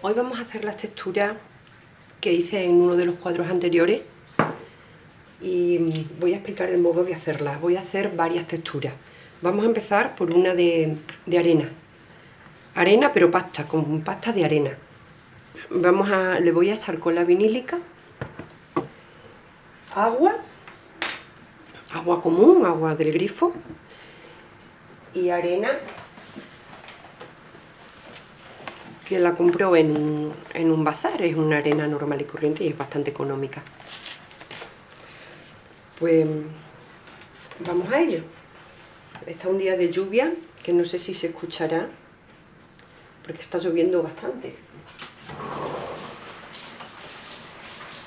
Hoy vamos a hacer las texturas que hice en uno de los cuadros anteriores y voy a explicar el modo de hacerlas. Voy a hacer varias texturas. Vamos a empezar por una de arena. Arena pero pasta, con pasta de arena. Le voy a echar cola vinílica, agua común, agua del grifo y arena que la compro en un bazar. Es una arena normal y corriente y es bastante económica. Pues vamos a ello. Está un día de lluvia, que no sé si se escuchará, porque está lloviendo bastante.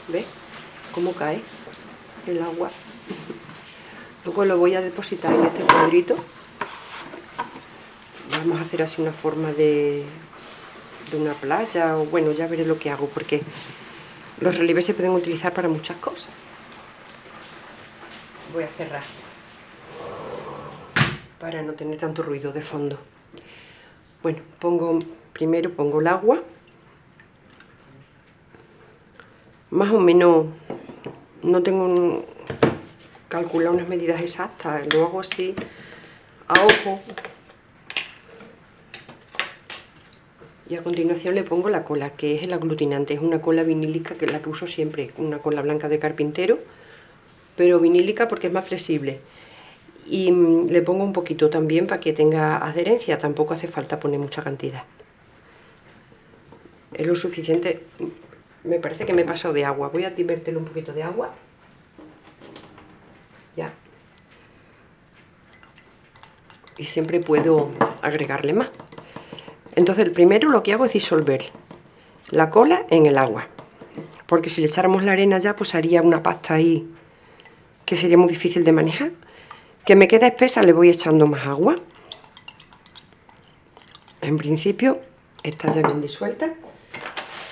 ¿Ves cómo cae el agua? Luego lo voy a depositar en este cuadrito. Vamos a hacer así una forma de una playa, o bueno, ya veré lo que hago, porque los relieves se pueden utilizar para muchas cosas. Voy a cerrar para no tener tanto ruido de fondo. Bueno, primero pongo el agua, más o menos, no tengo calculado unas medidas exactas, lo hago así a ojo. Y a continuación le pongo la cola, que es el aglutinante. Es una cola vinílica, que es la que uso siempre, una cola blanca de carpintero, pero vinílica porque es más flexible. Y le pongo un poquito también para que tenga adherencia, tampoco hace falta poner mucha cantidad. Es lo suficiente. Me parece que me he pasado de agua. Voy a verterle un poquito de agua. Ya. Y siempre puedo agregarle más. Entonces el primero lo que hago es disolver la cola en el agua, porque si le echáramos la arena ya, pues haría una pasta ahí que sería muy difícil de manejar. Que me queda espesa, le voy echando más agua. En principio está ya bien disuelta.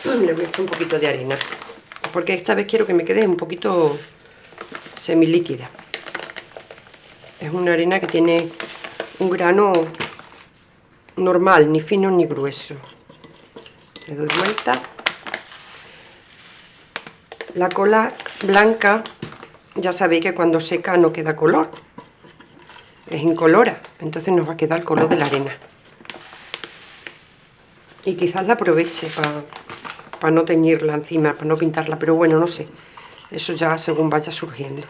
Le voy a echar un poquito de harina, porque esta vez quiero que me quede un poquito semilíquida. Es una arena que tiene un grano normal, ni fino ni grueso. Le doy vuelta. La cola blanca, ya sabéis que cuando seca no queda color, es incolora, entonces nos va a quedar el color de la arena. Y quizás la aproveche para no teñirla encima, para no pintarla, pero bueno, no sé, eso ya según vaya surgiendo.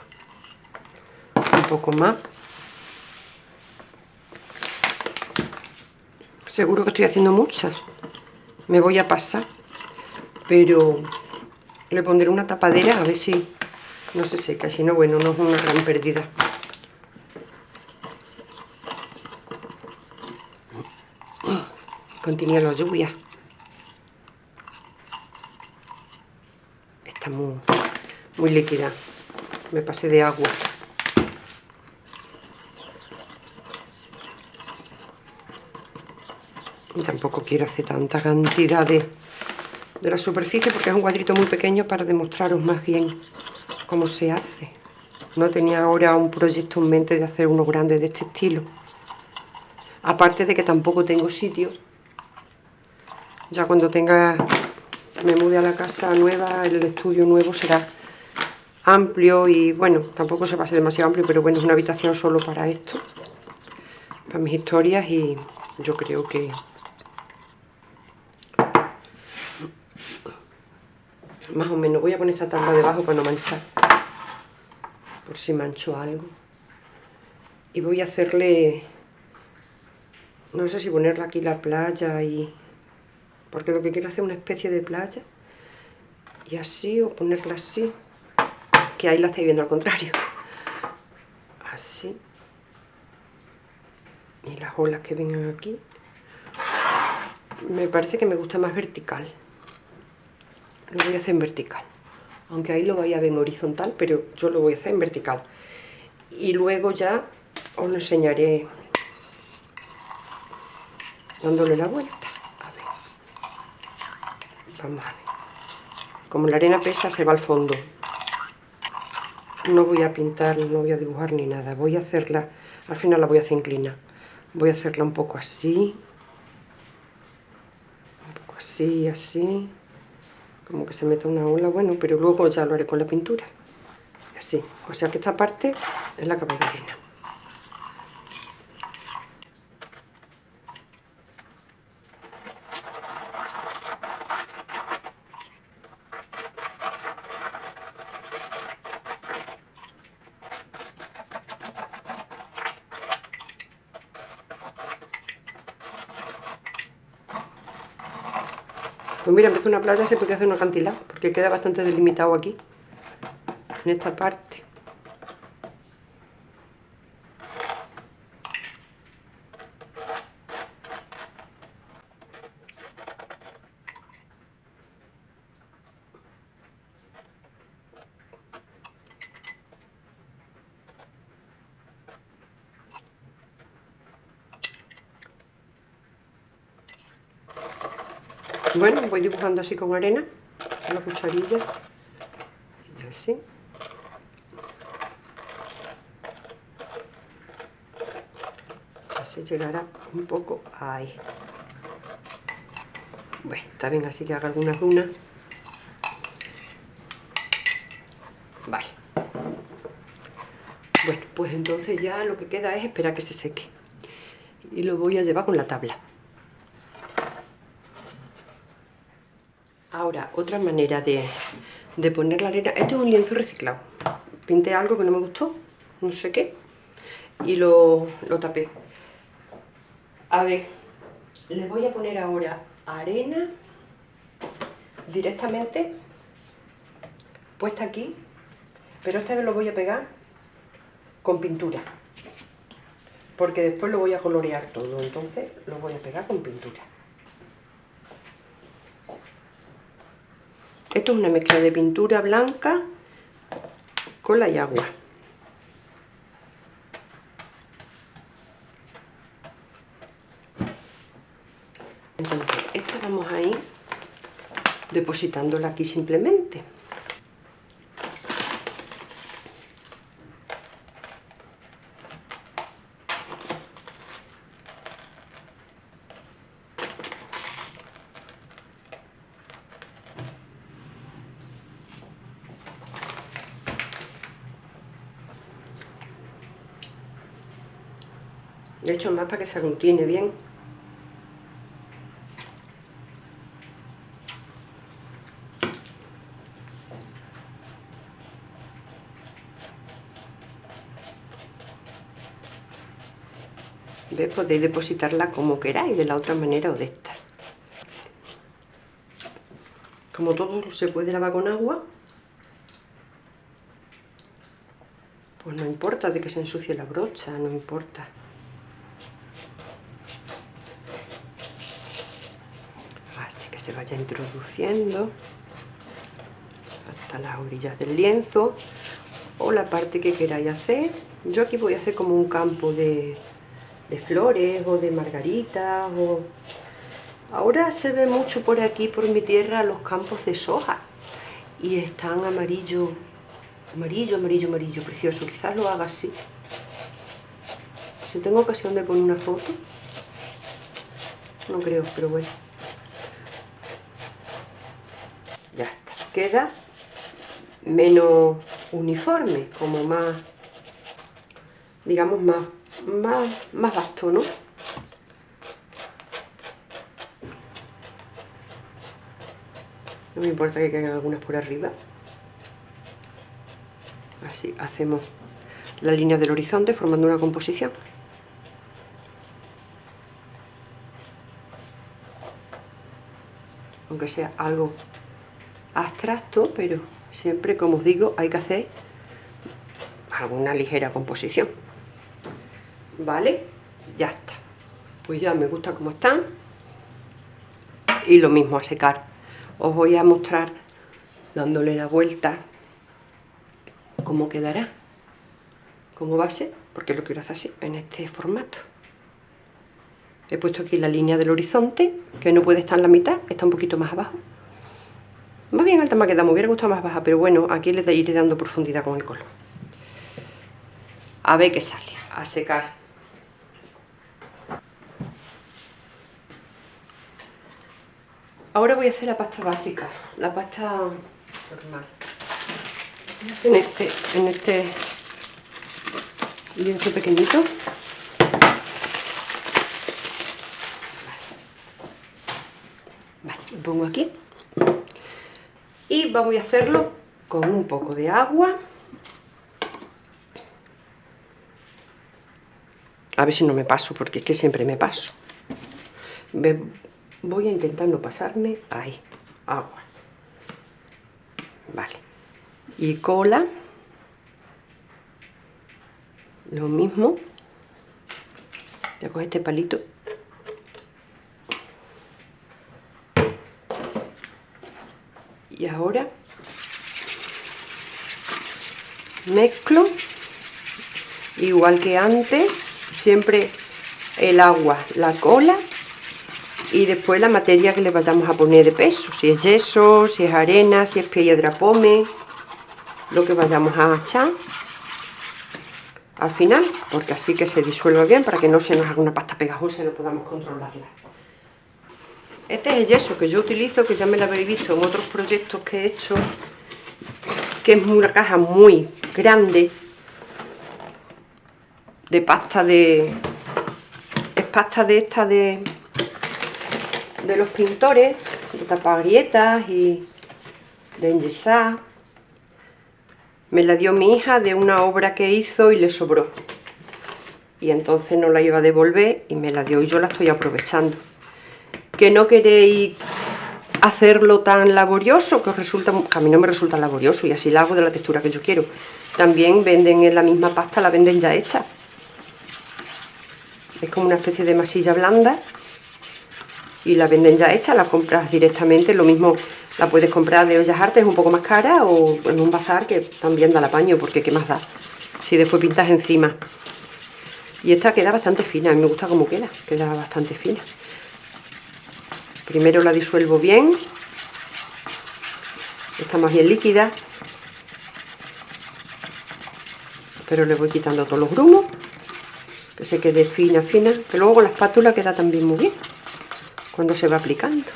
Un poco más. Seguro que estoy haciendo muchas, me voy a pasar, pero le pondré una tapadera a ver si no se seca, si no, bueno, no es una gran pérdida. Continúa la lluvia. Está muy líquida. Me pasé de agua. Y tampoco quiero hacer tanta cantidad de la superficie, porque es un cuadrito muy pequeño para demostraros más bien cómo se hace. No tenía ahora un proyecto en mente de hacer uno grande de este estilo. Aparte de que tampoco tengo sitio. Ya cuando me mude a la casa nueva, el estudio nuevo será amplio y bueno, tampoco se va a ser demasiado amplio, pero bueno, es una habitación solo para esto, para mis historias, y yo creo que más o menos. Voy a poner esta tabla debajo para no manchar, por si mancho algo. Y voy a hacerle, no sé si ponerle aquí la playa, porque lo que quiero es hacer una especie de playa, y así, o ponerla así, que ahí la estáis viendo al contrario, así, y las olas que vengan aquí. Me parece que me gusta más vertical, lo voy a hacer en vertical, aunque ahí lo vais a ver en horizontal, pero yo lo voy a hacer en vertical. Y luego ya os lo enseñaré dándole la vuelta. A ver. Vamos a ver. Como la arena pesa, se va al fondo. No voy a pintar, no voy a dibujar ni nada. Voy a hacerla, al final la voy a hacer inclinar. Voy a hacerla un poco así. Un poco así, así, como que se meta una ola, bueno, pero luego ya lo haré con la pintura, así, o sea que esta parte es la capa de arena. Pues mira, en vez de una playa se puede hacer un acantilado, porque queda bastante delimitado aquí, en esta parte. Bueno, voy dibujando así con arena, con la cucharilla, y así. Así llegará un poco ahí. Bueno, está bien así que haga algunas dunas. Vale. Bueno, pues entonces ya lo que queda es esperar que se seque. Y lo voy a llevar con la tabla. Ahora, otra manera de poner la arena. Esto es un lienzo reciclado. Pinté algo que no me gustó, no sé qué, y lo tapé. A ver, le voy a poner ahora arena directamente puesta aquí, pero esta vez lo voy a pegar con pintura, porque después lo voy a colorear todo, entonces lo voy a pegar con pintura. Esto es una mezcla de pintura blanca, cola y agua. Entonces, esta vamos a ir depositándola aquí simplemente. De hecho, más para que se aglutine bien. ¿Ves? Podéis depositarla como queráis, de la otra manera o de esta. Como todo se puede lavar con agua, pues no importa de que se ensucie la brocha, no importa. Así que se vaya introduciendo hasta las orillas del lienzo o la parte que queráis hacer. Yo aquí voy a hacer como un campo de flores o de margaritas. Ahora se ve mucho por aquí, por mi tierra, los campos de soja y están amarillo, amarillo, amarillo, amarillo, precioso. Quizás lo haga así. Si tengo ocasión de poner una foto, no creo, pero bueno. Ya está, queda menos uniforme, como más, digamos, más vasto, ¿no? No me importa que caigan algunas por arriba. Así hacemos la línea del horizonte formando una composición. Aunque sea algo abstracto, pero siempre, como os digo, hay que hacer alguna ligera composición. ¿Vale? Ya está. Pues ya me gusta cómo están. Y lo mismo a secar. Os voy a mostrar, dándole la vuelta, cómo quedará como base, porque lo quiero hacer así, en este formato. He puesto aquí la línea del horizonte, que no puede estar en la mitad, está un poquito más abajo. Más bien alta me ha quedado, me hubiera gustado más baja, pero bueno, aquí le iré dando profundidad con el color. A ver qué sale, a secar. Ahora voy a hacer la pasta básica, la pasta normal. En este lienzo pequeñito. Vale, lo pongo aquí. Y voy a hacerlo con un poco de agua. A ver si no me paso, porque es que siempre me paso. Voy a intentar no pasarme. Ahí, agua. Vale. Y cola. Lo mismo. Voy a coger este palito. Y ahora mezclo. Igual que antes, siempre el agua, la cola y después la materia que le vayamos a poner de peso. Si es yeso, si es arena, si es piedra pómez, lo que vayamos a echar al final, porque así que se disuelva bien para que no se nos haga una pasta pegajosa y no podamos controlarla. Este es el yeso que yo utilizo, que ya me lo habéis visto en otros proyectos que he hecho, que es una caja muy grande de pasta es pasta de esta de los pintores, de tapagrietas y de enyesar. Me la dio mi hija de una obra que hizo y le sobró. Y entonces no la iba a devolver y me la dio y yo la estoy aprovechando. Que no queréis hacerlo tan laborioso, que a mí no me resulta laborioso y así la hago de la textura que yo quiero. También venden en la misma pasta, la venden ya hecha. Es como una especie de masilla blanda y la venden ya hecha, la compras directamente. Lo mismo la puedes comprar de Bellas Artes, un poco más cara, o en un bazar que también da el apaño, porque qué más da si después pintas encima. Y esta queda bastante fina, a mí me gusta cómo queda bastante fina. Primero la disuelvo bien, está más bien líquida, pero le voy quitando todos los grumos, que se quede fina, que luego con la espátula queda también muy bien cuando se va aplicando.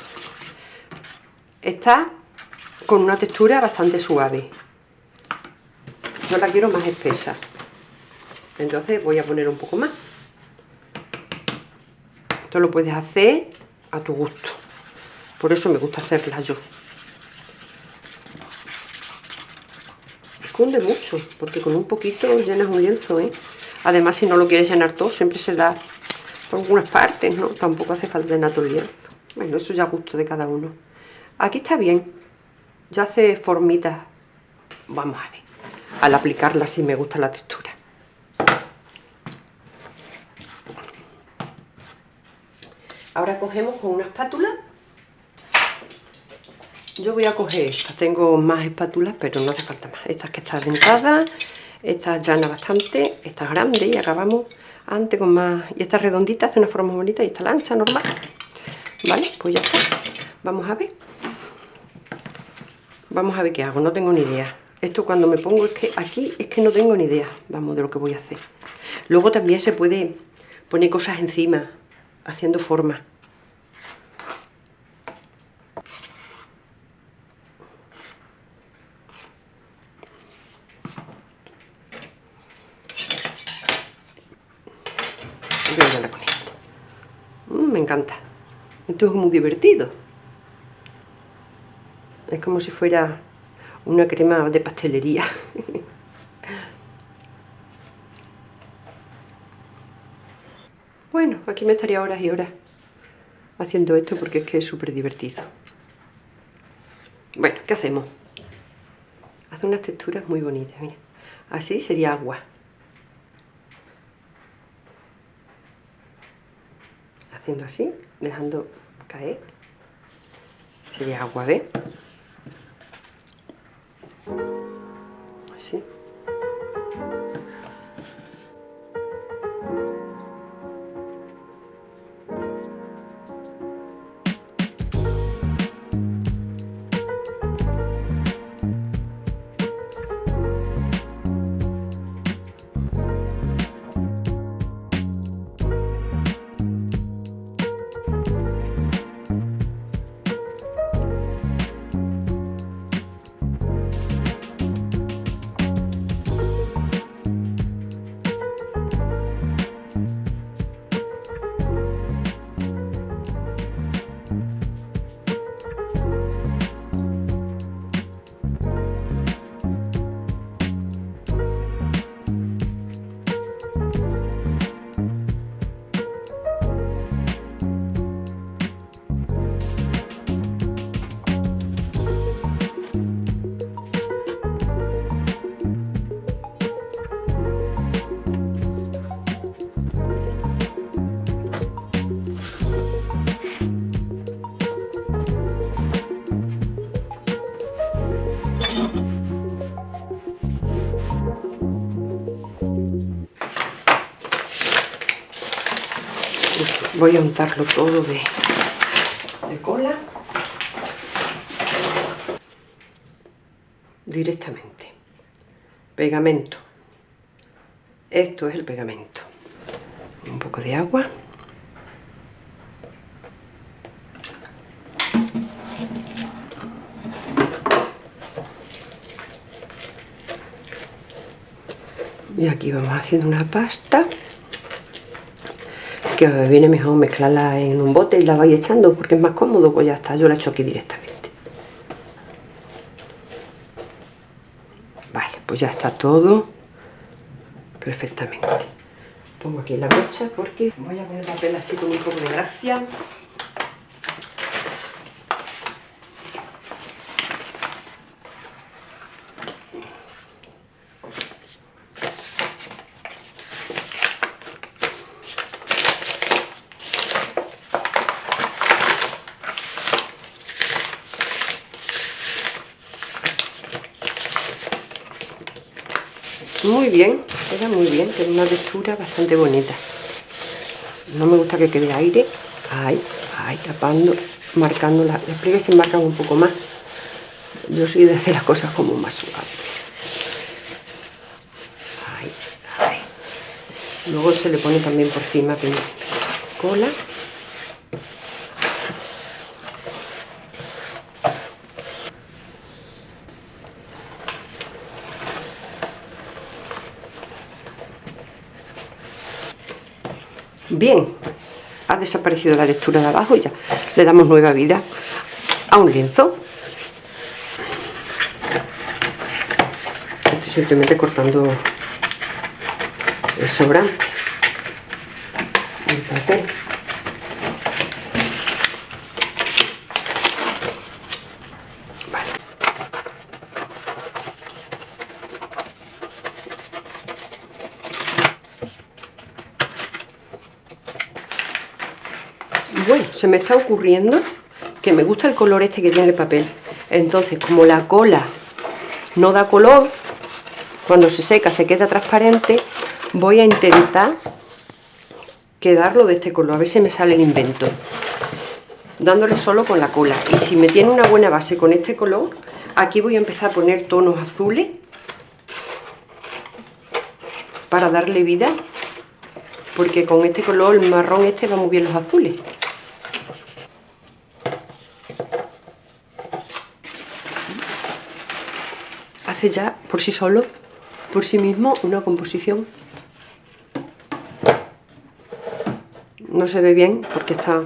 Está con una textura bastante suave, yo la quiero más espesa, entonces voy a poner un poco más. Esto lo puedes hacer a tu gusto, por eso me gusta hacerla yo. Esconde mucho, porque con un poquito llenas un lienzo, ¿eh? Además, si no lo quieres llenar todo, siempre se da por algunas partes, ¿no? Tampoco hace falta llenar todo el lienzo. Bueno, eso ya a gusto de cada uno. Aquí está bien, ya hace formitas. Vamos a ver, al aplicarla sí me gusta la textura. Ahora cogemos con una espátula. Yo voy a coger esta, tengo más espátulas, pero no hace falta más. Esta que está dentada, esta llana bastante, esta grande y acabamos antes con más. Y esta redondita hace una forma bonita y esta la ancha normal. Vale, pues ya está. Vamos a ver. Vamos a ver qué hago, no tengo ni idea. Esto cuando me pongo es que aquí es que no tengo ni idea, vamos, de lo que voy a hacer. Luego también se puede poner cosas encima, haciendo formas. Me encanta. Esto es muy divertido. Es como si fuera una crema de pastelería. Bueno, aquí me estaría horas y horas haciendo esto porque es que es súper divertido. Bueno, ¿qué hacemos? Hace unas texturas muy bonitas, mira. Así sería agua. Haciendo así, dejando caer. Sería agua, ¿ves? Así. voy a untarlo todo de cola directamente. Pegamento. Esto es el pegamento. Un poco de agua. Y aquí vamos haciendo una pasta, que os viene mejor mezclarla en un bote y la vais echando porque es más cómodo. Pues ya está, yo la echo aquí directamente. Vale, pues ya está todo perfectamente. Pongo aquí la brocha porque voy a poner la papel así con un poco de gracia. Muy bien, queda muy bien, tiene una textura bastante bonita. No me gusta que quede aire. Ahí, tapando, marcando las pliegues se marcan un poco más. Yo soy de hacer las cosas como más suaves. Ahí. Luego se le pone también por encima cola. Bien, ha desaparecido la textura de abajo y ya le damos nueva vida a un lienzo. Estoy simplemente cortando el sobrante del papel. Vale. Bueno, se me está ocurriendo que me gusta el color este que tiene el papel. Entonces, como la cola no da color, cuando se seca se queda transparente, voy a intentar quedarlo de este color, a ver si me sale el invento, dándole solo con la cola. Y si me tiene una buena base con este color, aquí voy a empezar a poner tonos azules para darle vida, porque con este color, el marrón este, va muy bien los azules. Hace ya por sí solo, por sí mismo, una composición. No se ve bien porque está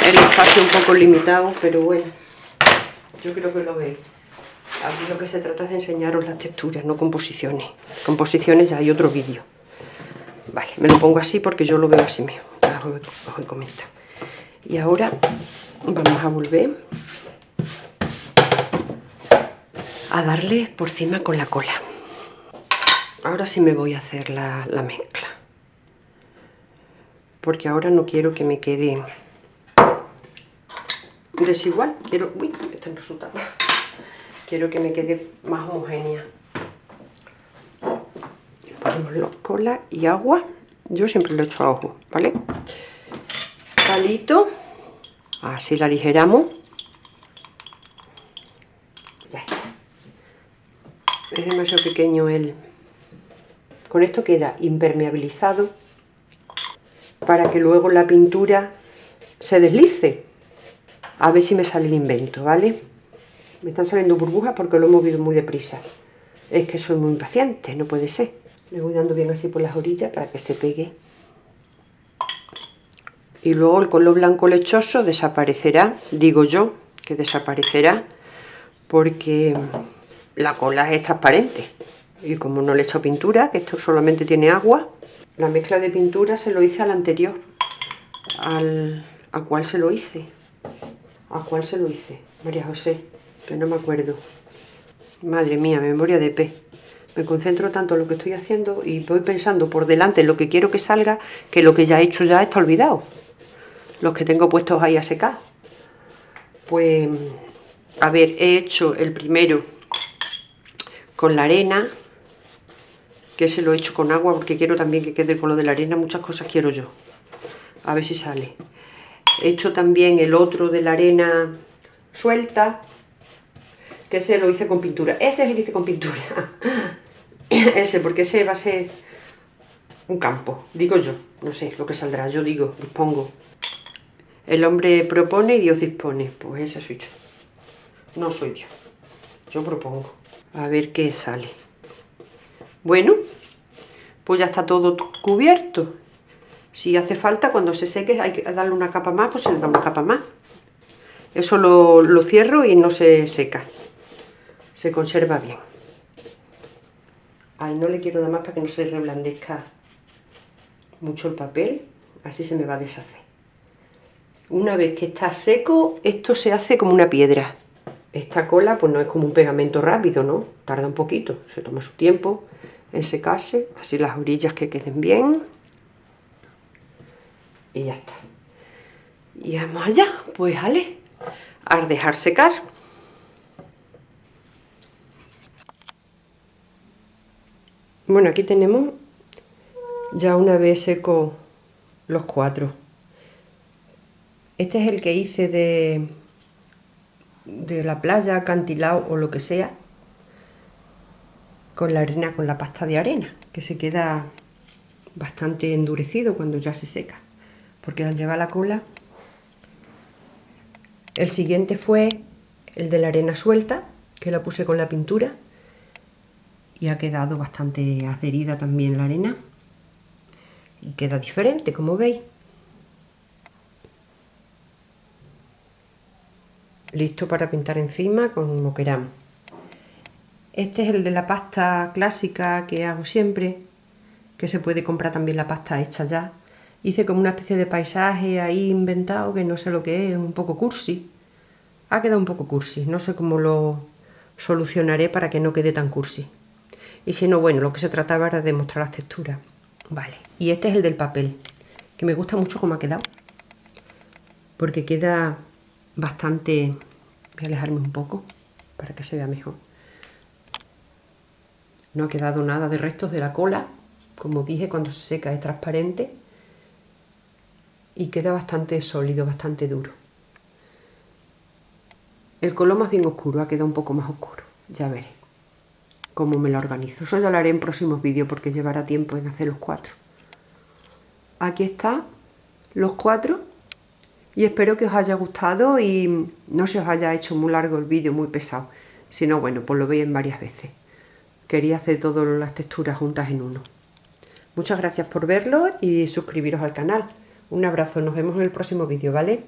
el espacio un poco limitado, pero bueno, yo creo que lo veis. Aquí lo que se trata es de enseñaros las texturas, no composiciones. Composiciones ya hay otro vídeo. Vale, me lo pongo así porque yo lo veo así mismo, ya os he comentado. Y ahora vamos a volver a darle por encima con la cola. Ahora sí me voy a hacer la mezcla, porque ahora no quiero que me quede desigual. Quiero, uy, esta no resulta. Quiero que me quede más homogénea. Ponemos cola y agua. Yo siempre lo echo a ojo, ¿vale? Palito, así la aligeramos. Ya está. Es demasiado pequeño el... Con esto queda impermeabilizado para que luego la pintura se deslice. A ver si me sale el invento, ¿vale? Me están saliendo burbujas porque lo he movido muy deprisa. Es que soy muy impaciente, no puede ser. Le voy dando bien así por las orillas para que se pegue. Y luego el color blanco lechoso desaparecerá, digo yo, que desaparecerá porque la cola es transparente. Y como no le he hecho pintura, que esto solamente tiene agua, la mezcla de pintura se lo hice al anterior. ¿A cuál se lo hice? ¿A cuál se lo hice? María José, que no me acuerdo. Madre mía, memoria de pez. Me concentro tanto en lo que estoy haciendo y voy pensando por delante en lo que quiero que salga, que lo que ya he hecho ya está olvidado. Los que tengo puestos ahí a secar. Pues, a ver, he hecho el primero con la arena, que se lo he hecho con agua porque quiero también que quede el color de la arena. Muchas cosas quiero yo A ver si sale. He hecho también el otro de la arena suelta, que ese lo hice con pintura. Ese es el que hice con pintura. Ese, porque ese va a ser un campo, digo yo. No sé lo que saldrá, yo digo, dispongo. El hombre propone y Dios dispone. Pues ese soy yo. No soy yo. Yo propongo. A ver qué sale. Bueno, pues ya está todo cubierto. Si hace falta, cuando se seque, hay que darle una capa más, pues se le da una capa más. Eso lo cierro y no se seca. Se conserva bien. Ay, no le quiero dar más para que no se reblandezca mucho el papel. Así se me va a deshacer. Una vez que está seco, esto se hace como una piedra. Esta cola pues no es como un pegamento rápido, ¿no? Tarda un poquito, se toma su tiempo en secarse. Así las orillas que queden bien. Y ya está. Y vamos allá, pues vale, a dejar secar. Bueno, aquí tenemos ya una vez seco los 4. Este es el que hice de la playa, acantilado o lo que sea, con la arena, con la pasta de arena, que se queda bastante endurecido cuando ya se seca, porque al llevar la cola. El siguiente fue el de la arena suelta, que la puse con la pintura y ha quedado bastante adherida también la arena y queda diferente, como veis. Listo para pintar encima como queramos. Este es el de la pasta clásica que hago siempre, que se puede comprar también la pasta hecha ya. Hice como una especie de paisaje ahí inventado, que no sé lo que es, un poco cursi. Ha quedado un poco cursi, no sé cómo lo solucionaré para que no quede tan cursi. Y si no, bueno, lo que se trataba era de mostrar las texturas. Vale, y este es el del papel, que me gusta mucho cómo ha quedado, porque queda bastante... Voy a alejarme un poco para que se vea mejor. No ha quedado nada de restos de la cola. Como dije, cuando se seca es transparente y queda bastante sólido, bastante duro. El color más bien oscuro, ha quedado un poco más oscuro. Ya veré cómo me lo organizo. Eso ya lo haré en próximos vídeos porque llevará tiempo en hacer los 4. Aquí están los 4 y espero que os haya gustado y no se os haya hecho muy largo el vídeo, muy pesado. Si no, bueno, pues lo veis en varias veces. Quería hacer todas las texturas juntas en uno. Muchas gracias por verlo y suscribiros al canal. Un abrazo, nos vemos en el próximo vídeo, ¿vale?